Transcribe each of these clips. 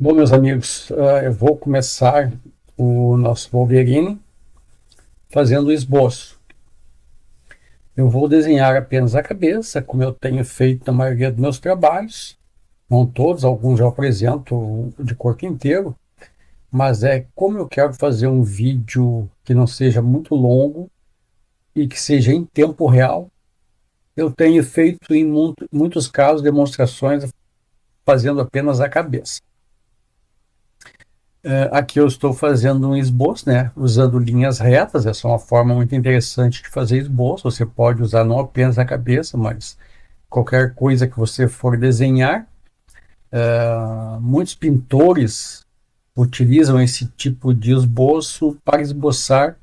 Bom, meus amigos, eu vou começar o nosso Wolverine fazendo o esboço. Eu vou desenhar apenas a cabeça, como eu tenho feito na maioria dos meus trabalhos. Não todos, alguns eu apresento de corpo inteiro, mas como eu quero fazer um vídeo que não seja muito longo e que seja em tempo real, eu tenho feito em muitos casos demonstrações fazendo apenas a cabeça. Aqui eu estou fazendo um esboço, né, usando linhas retas. Essa é uma forma muito interessante de fazer esboço. Você pode usar não apenas a cabeça, mas qualquer coisa que você for desenhar. Muitos pintores utilizam esse tipo de esboço para esboçar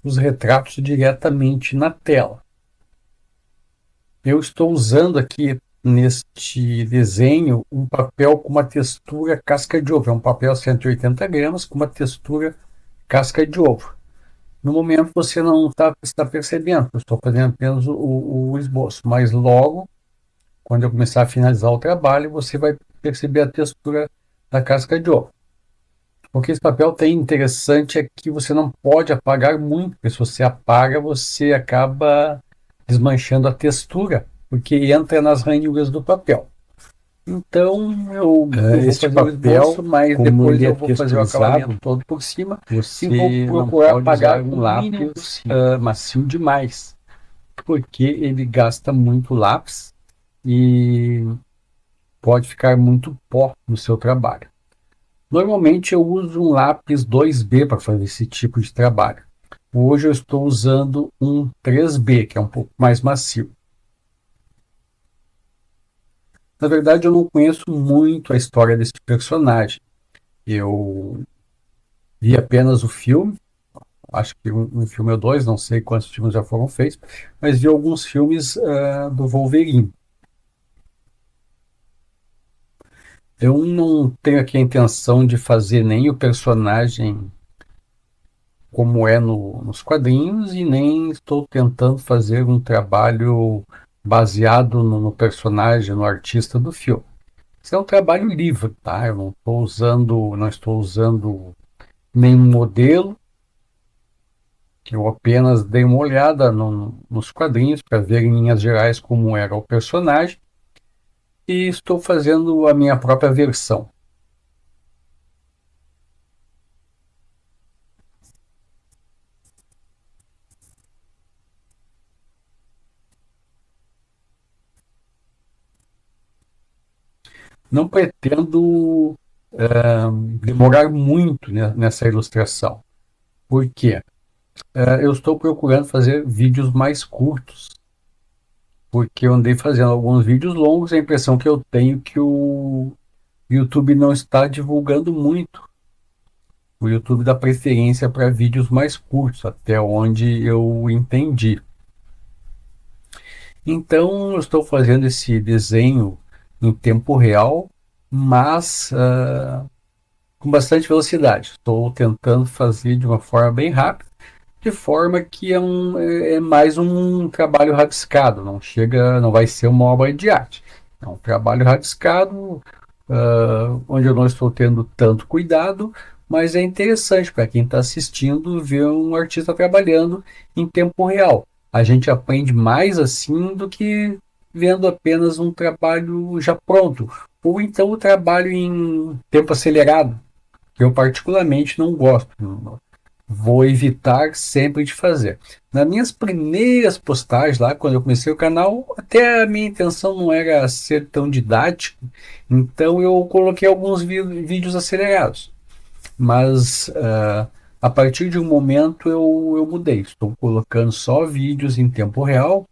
os retratos diretamente na tela. Eu estou usando aqui neste desenho um papel com uma textura casca de ovo. É um papel 180 gramas com uma textura casca de ovo. No momento você não está percebendo, eu estou fazendo apenas o esboço, mas logo, quando eu começar a finalizar o trabalho, você vai perceber a textura da casca de ovo. O que esse papel tem interessante é que você não pode apagar muito, porque se você apaga, você acaba desmanchando a textura, porque entra nas ranhuras do papel. Então eu vou Este fazer o papel, esboço, mas como depois ele é eu vou fazer o acabamento texturizado, todo por cima e vou você não procurar pode apagar usar um o mínimo lápis possível. macio demais, porque ele gasta muito lápis e pode ficar muito pó no seu trabalho. Normalmente eu uso um lápis 2B para fazer esse tipo de trabalho. Hoje eu estou usando um 3B, que é um pouco mais macio. Na verdade, eu não conheço muito a história desse personagem. Eu vi apenas o filme, acho que um filme ou dois, não sei quantos filmes já foram feitos, mas vi alguns filmes do Wolverine. Eu não tenho aqui a intenção de fazer nem o personagem como é nos quadrinhos e nem estou tentando fazer um trabalho baseado no personagem, no artista do filme. Isso é um trabalho livre, tá? Eu não estou usando nenhum modelo. Eu apenas dei uma olhada nos quadrinhos para ver em linhas gerais como era o personagem e estou fazendo a minha própria versão. Não pretendo demorar muito nessa ilustração. Por quê? Eu estou procurando fazer vídeos mais curtos, porque eu andei fazendo alguns vídeos longos e a impressão que eu tenho é que o YouTube não está divulgando muito. O YouTube dá preferência para vídeos mais curtos, até onde eu entendi. Então, eu estou fazendo esse desenho em tempo real, mas com bastante velocidade. Estou tentando fazer de uma forma bem rápida, de forma que é mais um trabalho rabiscado, não vai ser uma obra de arte. É um trabalho rabiscado, onde eu não estou tendo tanto cuidado, mas é interessante para quem está assistindo ver um artista trabalhando em tempo real. A gente aprende mais assim do que vendo apenas um trabalho já pronto, ou então o trabalho em tempo acelerado, que eu particularmente não gosto. Vou evitar sempre de fazer. Nas minhas primeiras postagens lá, quando eu comecei o canal, até a minha intenção não era ser tão didático, então eu coloquei alguns vídeos acelerados. Mas a partir de um momento eu mudei. Estou colocando só vídeos em tempo real.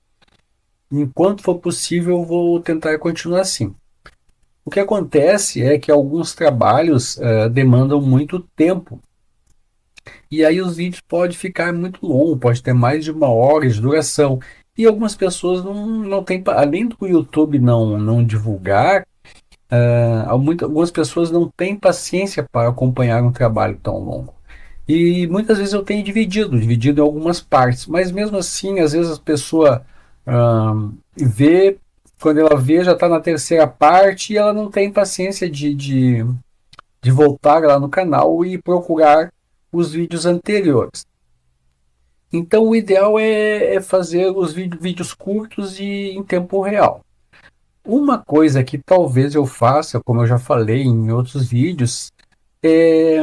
Enquanto for possível, eu vou tentar continuar assim. O que acontece é que alguns trabalhos demandam muito tempo. E aí os vídeos podem ficar muito longos, pode ter mais de 1 hora de duração. E algumas pessoas não têm, além do YouTube não divulgar, algumas pessoas não têm paciência para acompanhar um trabalho tão longo. E muitas vezes eu tenho dividido em algumas partes, mas mesmo assim, às vezes a pessoa vê, quando ela vê, já está na terceira parte e ela não tem paciência de de voltar lá no canal e procurar os vídeos anteriores. Então o ideal é fazer os vídeos curtos e em tempo real. Uma coisa que talvez eu faça, como eu já falei em outros vídeos, é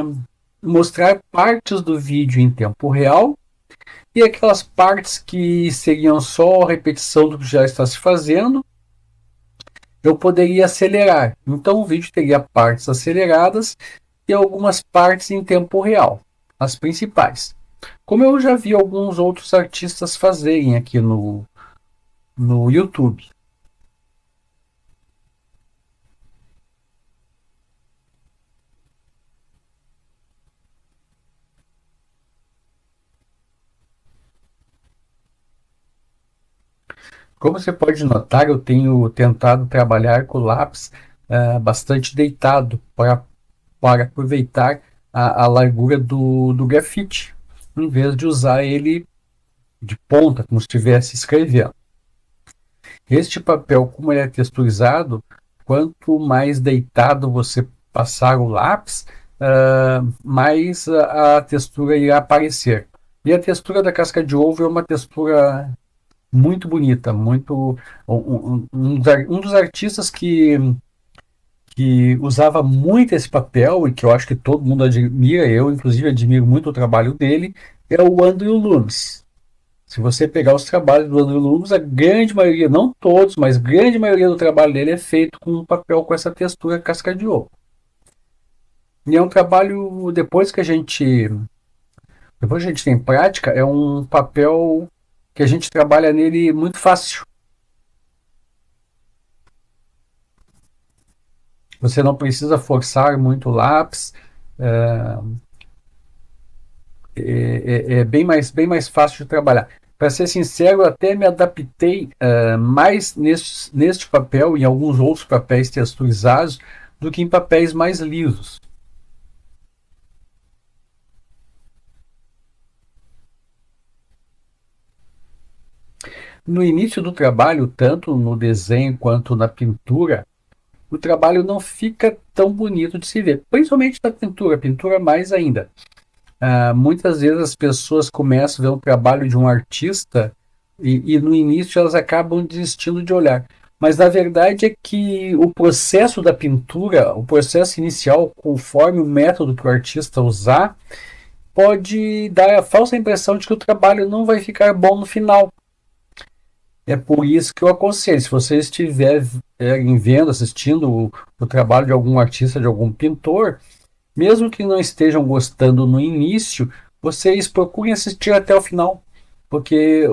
mostrar partes do vídeo em tempo real e aquelas partes que seriam só repetição do que já está se fazendo, eu poderia acelerar. Então o vídeo teria partes aceleradas e algumas partes em tempo real, as principais. Como eu já vi alguns outros artistas fazerem aqui no YouTube. Como você pode notar, eu tenho tentado trabalhar com o lápis bastante deitado para aproveitar a largura do grafite, em vez de usar ele de ponta, como se estivesse escrevendo. Este papel, como ele é texturizado, quanto mais deitado você passar o lápis, mais a textura irá aparecer. E a textura da casca de ovo é uma textura muito bonita, muito um dos artistas que usava muito esse papel e que eu acho que todo mundo admira, eu inclusive admiro muito o trabalho dele, é o Andrew Loomis. Se você pegar os trabalhos do Andrew Loomis, a grande maioria, não todos, mas a grande maioria do trabalho dele é feito com um papel com essa textura casca de ovo. E é um trabalho, depois que a gente tem prática, é um papel que a gente trabalha nele muito fácil. Você não precisa forçar muito o lápis, é bem mais fácil de trabalhar. Para ser sincero, eu até me adaptei mais neste papel e em alguns outros papéis texturizados do que em papéis mais lisos. No início do trabalho, tanto no desenho quanto na pintura, o trabalho não fica tão bonito de se ver, principalmente na pintura, pintura mais ainda. Muitas vezes as pessoas começam a ver um trabalho de um artista e no início elas acabam desistindo de olhar. Mas na verdade é que o processo da pintura, o processo inicial, conforme o método que o artista usar, pode dar a falsa impressão de que o trabalho não vai ficar bom no final. É por isso que eu aconselho, se você estiver vendo, assistindo o trabalho de algum artista, de algum pintor, mesmo que não estejam gostando no início, vocês procurem assistir até o final, porque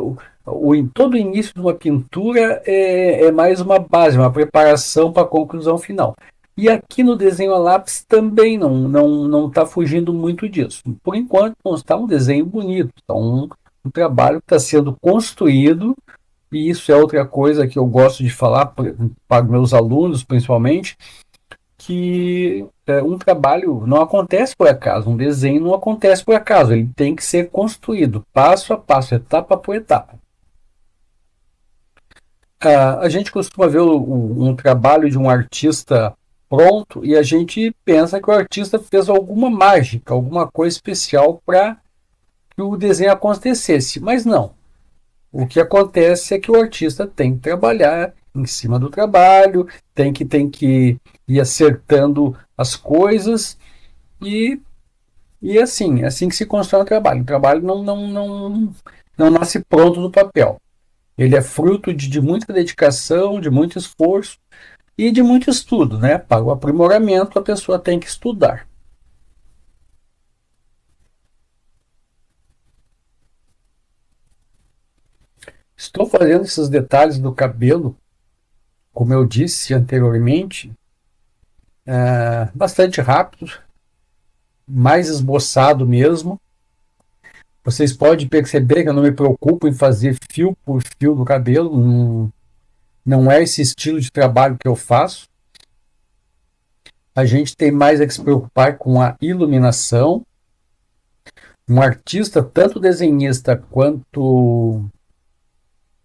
todo o início de uma pintura é mais uma base, uma preparação para a conclusão final. E aqui no desenho a lápis também não está fugindo muito disso. Por enquanto, não está um desenho bonito, está um trabalho que está sendo construído, e isso é outra coisa que eu gosto de falar para meus alunos, principalmente, que um trabalho não acontece por acaso, um desenho não acontece por acaso, ele tem que ser construído passo a passo, etapa por etapa. A gente costuma ver um trabalho de um artista pronto e a gente pensa que o artista fez alguma mágica, alguma coisa especial para que o desenho acontecesse, mas não. O que acontece é que o artista tem que trabalhar em cima do trabalho, tem que ir acertando as coisas e, e é assim que se constrói um trabalho. O trabalho não nasce pronto no papel. Ele é fruto de muita dedicação, de muito esforço e de muito estudo, né? Para o aprimoramento, a pessoa tem que estudar. Estou fazendo esses detalhes do cabelo, como eu disse anteriormente, bastante rápido, mais esboçado mesmo. Vocês podem perceber que eu não me preocupo em fazer fio por fio do cabelo, não é esse estilo de trabalho que eu faço. A gente tem mais a que se preocupar com a iluminação. Um artista, tanto desenhista quanto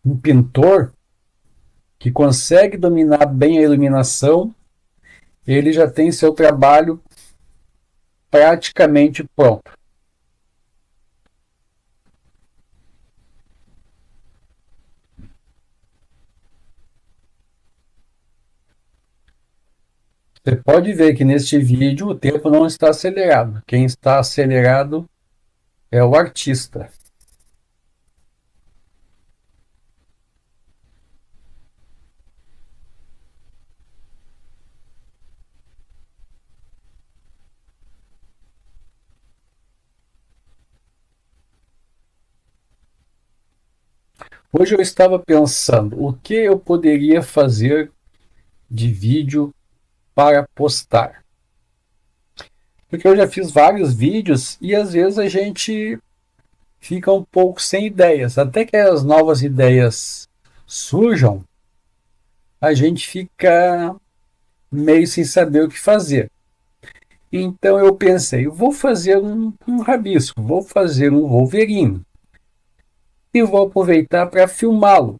um pintor, que consegue dominar bem a iluminação, ele já tem seu trabalho praticamente pronto. Você pode ver que neste vídeo o tempo não está acelerado. Quem está acelerado é o artista. Hoje eu estava pensando o que eu poderia fazer de vídeo para postar. Porque eu já fiz vários vídeos e às vezes a gente fica um pouco sem ideias. Até que as novas ideias surjam, a gente fica meio sem saber o que fazer. Então eu pensei, vou fazer um rabisco, vou fazer um Wolverine e vou aproveitar para filmá-lo.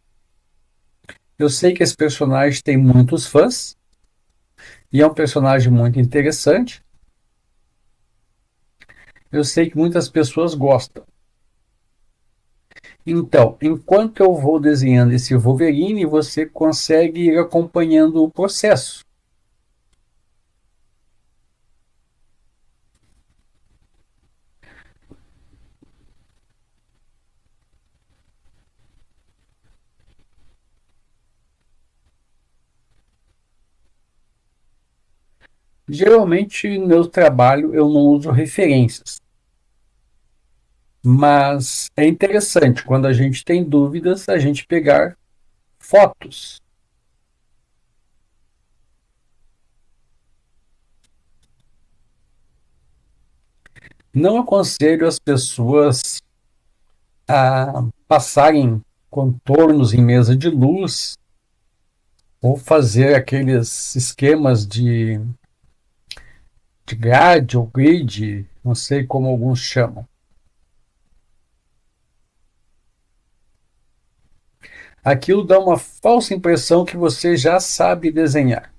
Eu sei que esse personagem tem muitos fãs e é um personagem muito interessante. Eu sei que muitas pessoas gostam. Então, enquanto eu vou desenhando esse Wolverine, você consegue ir acompanhando o processo. Geralmente, no meu trabalho, eu não uso referências. Mas é interessante, quando a gente tem dúvidas, a gente pegar fotos. Não aconselho as pessoas a passarem contornos em mesa de luz ou fazer aqueles esquemas de grade ou grid, não sei como alguns chamam. Aquilo dá uma falsa impressão que você já sabe desenhar.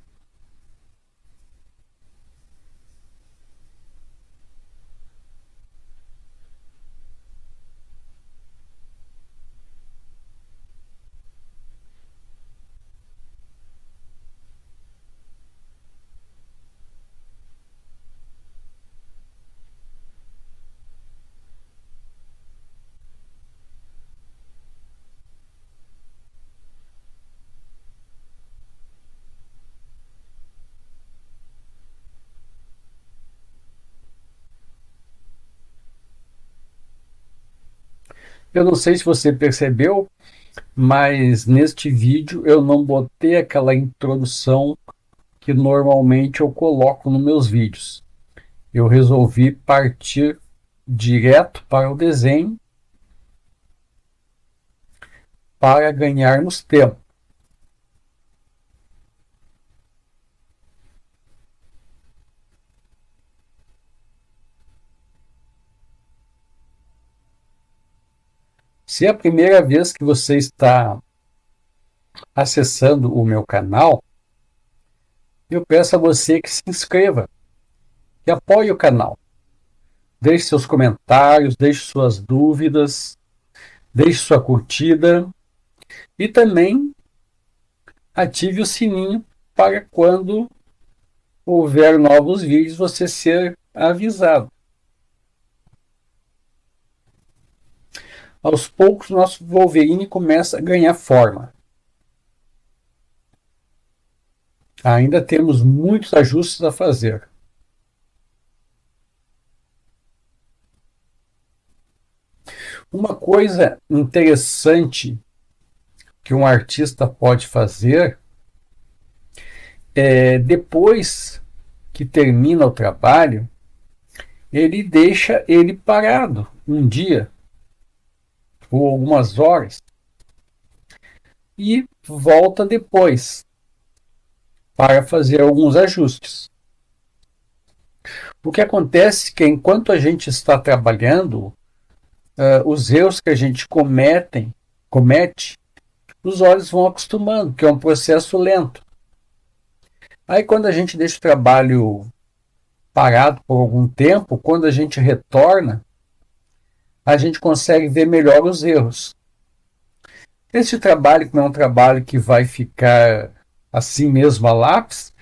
Eu não sei se você percebeu, mas neste vídeo eu não botei aquela introdução que normalmente eu coloco nos meus vídeos. Eu resolvi partir direto para o desenho para ganharmos tempo. Se é a primeira vez que você está acessando o meu canal, eu peço a você que se inscreva e apoie o canal. Deixe seus comentários, deixe suas dúvidas, deixe sua curtida e também ative o sininho para quando houver novos vídeos você ser avisado. Aos poucos, nosso Wolverine começa a ganhar forma. Ainda temos muitos ajustes a fazer. Uma coisa interessante que um artista pode fazer é, depois que termina o trabalho, ele deixa ele parado um dia ou algumas horas e volta depois para fazer alguns ajustes. O que acontece é que enquanto a gente está trabalhando, os erros que a gente comete, os olhos vão acostumando, que é um processo lento. Aí quando a gente deixa o trabalho parado por algum tempo, quando a gente retorna, a gente consegue ver melhor os erros. Esse trabalho, como é um trabalho que vai ficar assim mesmo a lápis,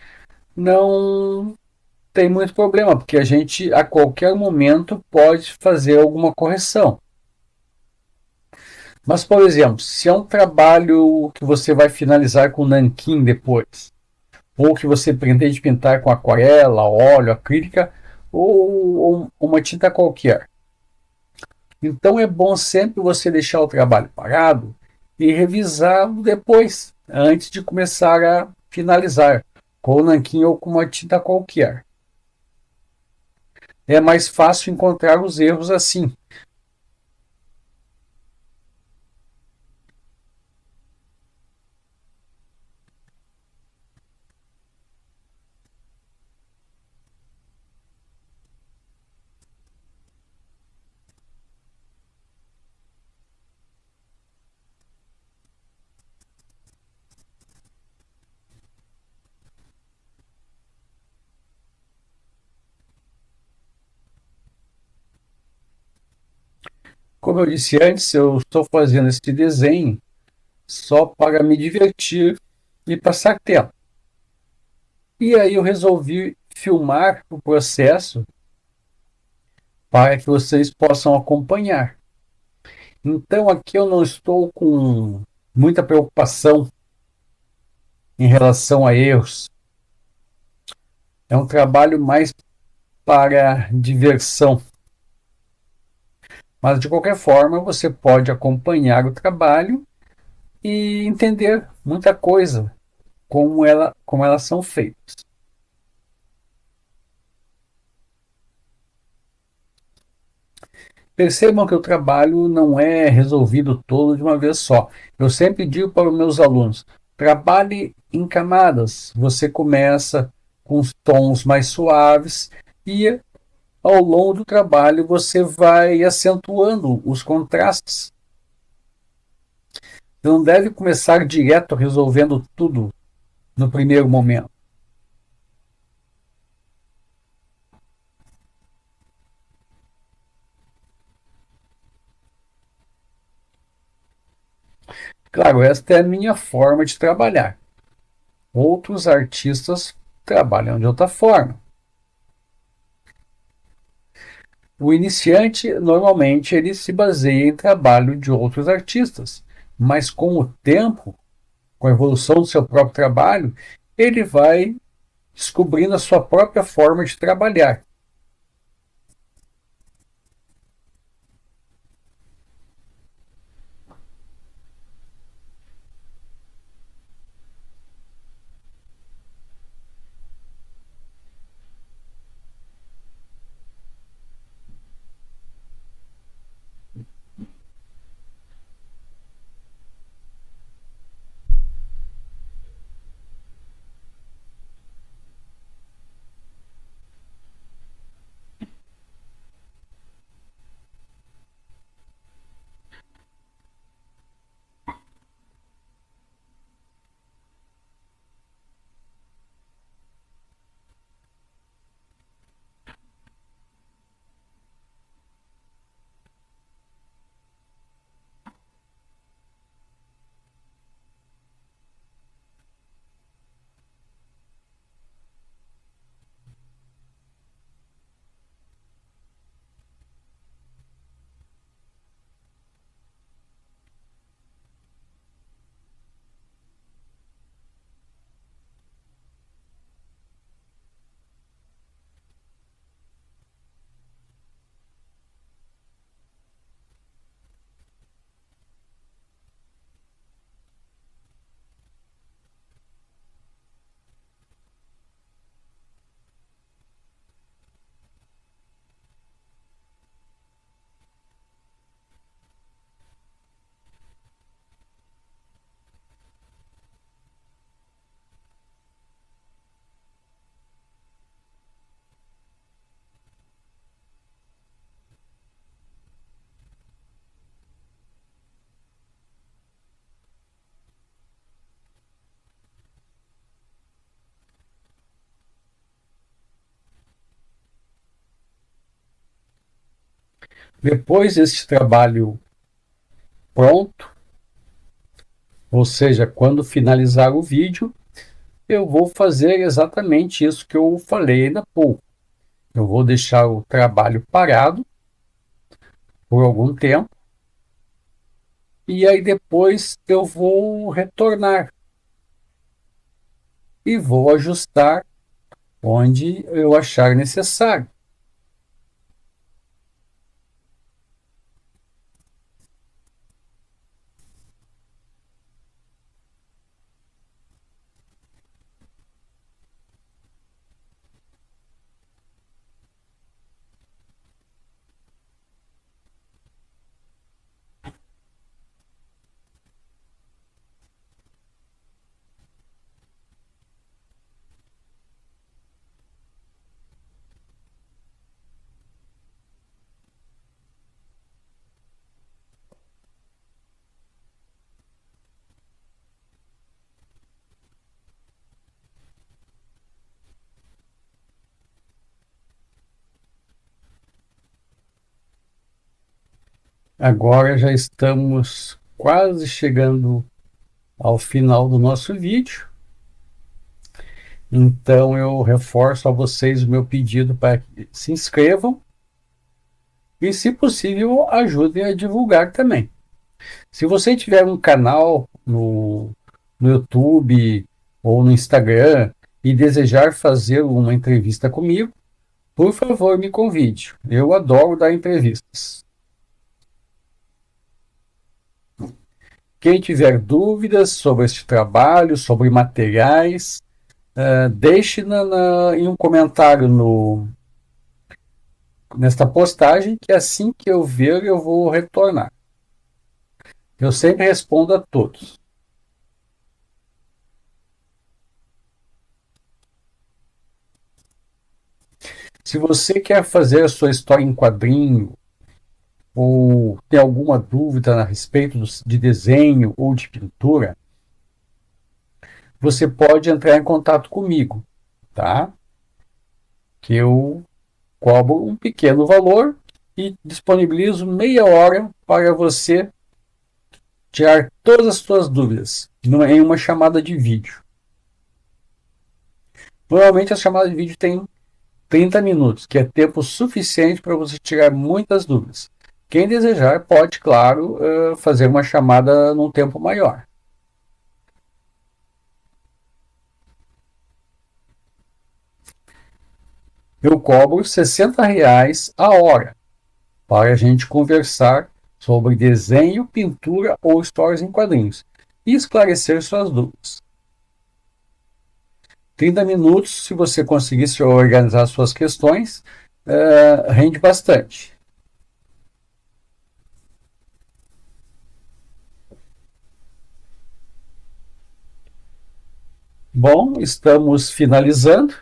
não tem muito problema, porque a gente a qualquer momento pode fazer alguma correção. Mas, por exemplo, se é um trabalho que você vai finalizar com nanquim depois, ou que você pretende pintar com aquarela, óleo, acrílica ou uma tinta qualquer. Então é bom sempre você deixar o trabalho parado e revisá-lo depois, antes de começar a finalizar, com o nanquim ou com uma tinta qualquer. É mais fácil encontrar os erros assim. Como eu disse antes, eu estou fazendo esse desenho só para me divertir e passar tempo. E aí eu resolvi filmar o processo para que vocês possam acompanhar. Então aqui eu não estou com muita preocupação em relação a erros. É um trabalho mais para diversão. Mas de qualquer forma, você pode acompanhar o trabalho e entender muita coisa como elas são feitas. Percebam que o trabalho não é resolvido todo de uma vez só. Eu sempre digo para os meus alunos: trabalhe em camadas. Você começa com os tons mais suaves e ao longo do trabalho você vai acentuando os contrastes. Você não deve começar direto resolvendo tudo no primeiro momento. Claro, esta é a minha forma de trabalhar. Outros artistas trabalham de outra forma. O iniciante, normalmente, ele se baseia em trabalho de outros artistas, mas com o tempo, com a evolução do seu próprio trabalho, ele vai descobrindo a sua própria forma de trabalhar. Depois deste trabalho pronto, ou seja, quando finalizar o vídeo, eu vou fazer exatamente isso que eu falei ainda há pouco. Eu vou deixar o trabalho parado por algum tempo e aí depois eu vou retornar e vou ajustar onde eu achar necessário. Agora já estamos quase chegando ao final do nosso vídeo. Então eu reforço a vocês o meu pedido para que se inscrevam e, se possível, ajudem a divulgar também. Se você tiver um canal no YouTube ou no Instagram e desejar fazer uma entrevista comigo, por favor, me convide. Eu adoro dar entrevistas. Quem tiver dúvidas sobre este trabalho, sobre materiais, deixe em um comentário nesta postagem, que assim que eu ver, eu vou retornar. Eu sempre respondo a todos. Se você quer fazer a sua história em quadrinho, ou tem alguma dúvida a respeito de desenho ou de pintura, você pode entrar em contato comigo, tá? Que eu cobro um pequeno valor e disponibilizo meia hora para você tirar todas as suas dúvidas em uma chamada de vídeo. Normalmente a chamada de vídeo tem 30 minutos, que é tempo suficiente para você tirar muitas dúvidas. Quem desejar pode, claro, fazer uma chamada num tempo maior. Eu cobro R$ 60 a hora para a gente conversar sobre desenho, pintura ou histórias em quadrinhos e esclarecer suas dúvidas. 30 minutos, se você conseguir se organizar suas questões, rende bastante. Bom, estamos finalizando.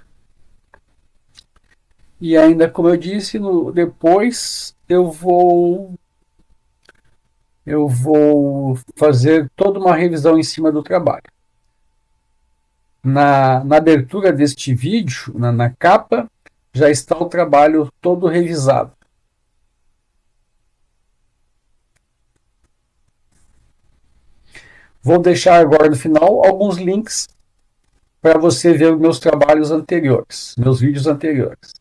E ainda, como eu disse, depois eu vou fazer toda uma revisão em cima do trabalho. Na abertura deste vídeo, na capa, já está o trabalho todo revisado. Vou deixar agora no final alguns links para você ver meus trabalhos anteriores, meus vídeos anteriores.